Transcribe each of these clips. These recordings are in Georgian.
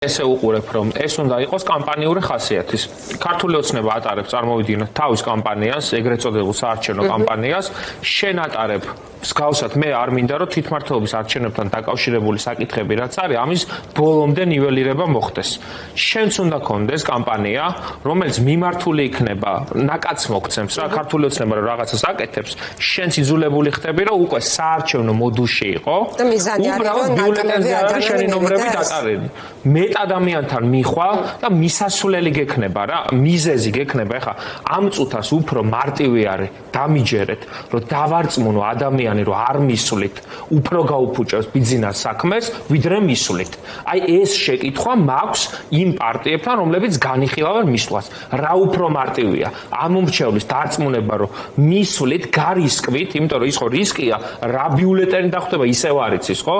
ესე უყურებ, რომ ეს უნდა იყოს კამპანიური ხასიათის. ქართული ოცნება ატარებს წარმოვიდგინოთ თავის კამპანიას, ეგრეთ წოდებულ საარჩევნო კამპანიას, შენ ატარებ მსგავსად მე არ მინდა რომ თვითმმართველობის არჩევნებთან დაკავშირებული საკითხები რაც არის, ამის ბოლომდე ნიველირება მოხდეს. შენც უნდა გქონდეს კამპანია, რომელიც მიმართული იქნება, ნაკაც მოგცემს რა ქართული ოცნება რომ რაღაცას აკეთებს, შენც იძულებული ხდები რომ უკვე საარჩევნო მოდულში იყო. და მიზანი არის რომ ნაკლები შენი ნომრები დაკარები. მეტ ადამიანთან მიხვალ და მისასვლელი გექნება რა, მიზეზი გექნება. ეხლა ამ წუთას უფრო მარტივი არის დამიჯერეთ, რომ დავარწმუნო ადამიანი, რომ არ მისვლით, უფრო გაუფუჭებს ბიზნეს საქმეს, ვიდრე მისვლით. აი ეს შეკითხვა მაქვს იმ პარტიებთან, რომლებიც განიხილავენ მისვლას. რა უფრო მარტივია? ამ მომრჩევლის დარწმუნება, რომ მისვლით, გარისკვით, იმიტომ რომ ის ხო რისკია, რა ბიულეტენი დახვდება, ისევ არ იცის, ხო?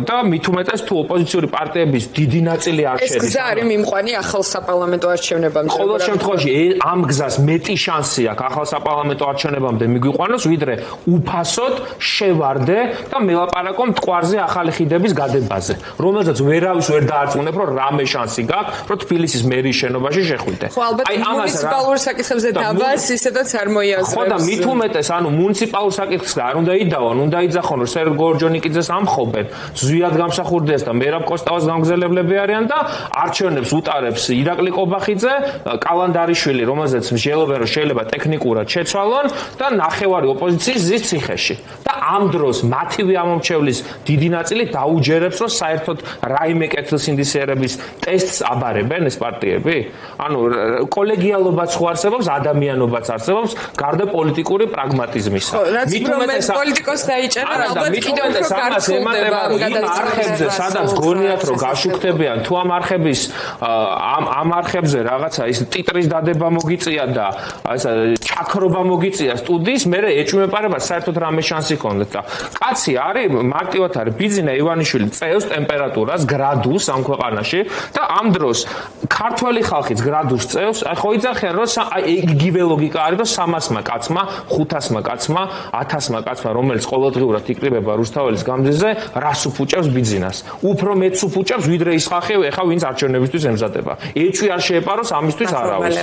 და მით უმეტეს თუ ოპოზიციური პარტიების დიდი ნაწილი არ შედის. ეს გზა არის მიმყვანი ახალ საპარლამენტო არჩევნებამდე. ყოველ შემთხვევაში ამ გზას მეტი შანსი აქვს ახალ საპარლამენტო არჩევნებამდე მიგვიყვანოს, ვიდრე უფასოდ შევარდე და მელაპარაკო მტკვარზე ახალი ხიდების გადებაზე, რომელზეც ვერავის ვერ დაარწმუნებ, რომ რამე შანსი გაქვს, რომ თბილისის მერიის შენობაში შეხვიდე. ხო, ალბათ მუნიციპალურ საკითხებზე დაბას ისედაც არ მოიაზრებს. ხო და მით უმეტეს, ანუ მუნიციპალურ საკითხს არ უნდა იდავან, უნდა იძახონ, რომ სერგო ორჯონიკიძეს ამხობენ, ზვიად გამსახურდიას და მერაბ კოსტავას გამგზელებლები არიან და არჩევნებს უტარებს ირაკლი ყობახიძე, კალანდარიშვილი, რომელზეც მსჯელობენ, რომ შეიძლება ტექნიკურად შეცვალონ და ნახევარი ოპოზიციის ზის ციხეში. და ამ დროს მათივე ამომრჩევლის დიდი ნაწილი დაუჯერებს, რომ საერთოდ რაიმე კეთილსინდისიერების ტესტს აბარებენ ეს პარტიები. ანუ კოლეგიალობაც ხო არსებობს, ადამიანობაც არსებობს, გარდა პოლიტიკური პრაგმატიზმისა. მით უმეტეს პოლიტიკოს დაიჭერა, ალბათ კიდევ უფრო გართულდება არხებზე, სადაც გონიათ რომ გაშუქდებიან, თუ ამ არხების ამ არხებზე რაღაცა ის ტიტრის დადება მოგიწია და ესა ჩაქრობა მოგიწია სტუდიის, მე ეჭვმეპარება საერთოდ რამე შანსი ქონდეთ და კაცი არის მარტივად არის ბიძინა ივანიშვილი წევს ტემპერატურას გრადუსს ამ ქვეყანაში და ამ დროს ქართველი ხალხიც გრადუსს წევს, აი ხო იძახიან რომ იგივე ლოგიკა არის რომ 300-მა კაცმა, 500-მა კაცმა, 1000-მა კაცმა, რომელიც ყოველდღიურად იკრიბება რუსთაველის გამზირზე, რას უფუჭებს ბიძინას. უფრო მეც უფუჭებს ვიდრე ის ხალხი, ეხა ვინც არჩევნებისთვის ემზადება. ეჭვი არ შეეპაროს ამისთვის არავის.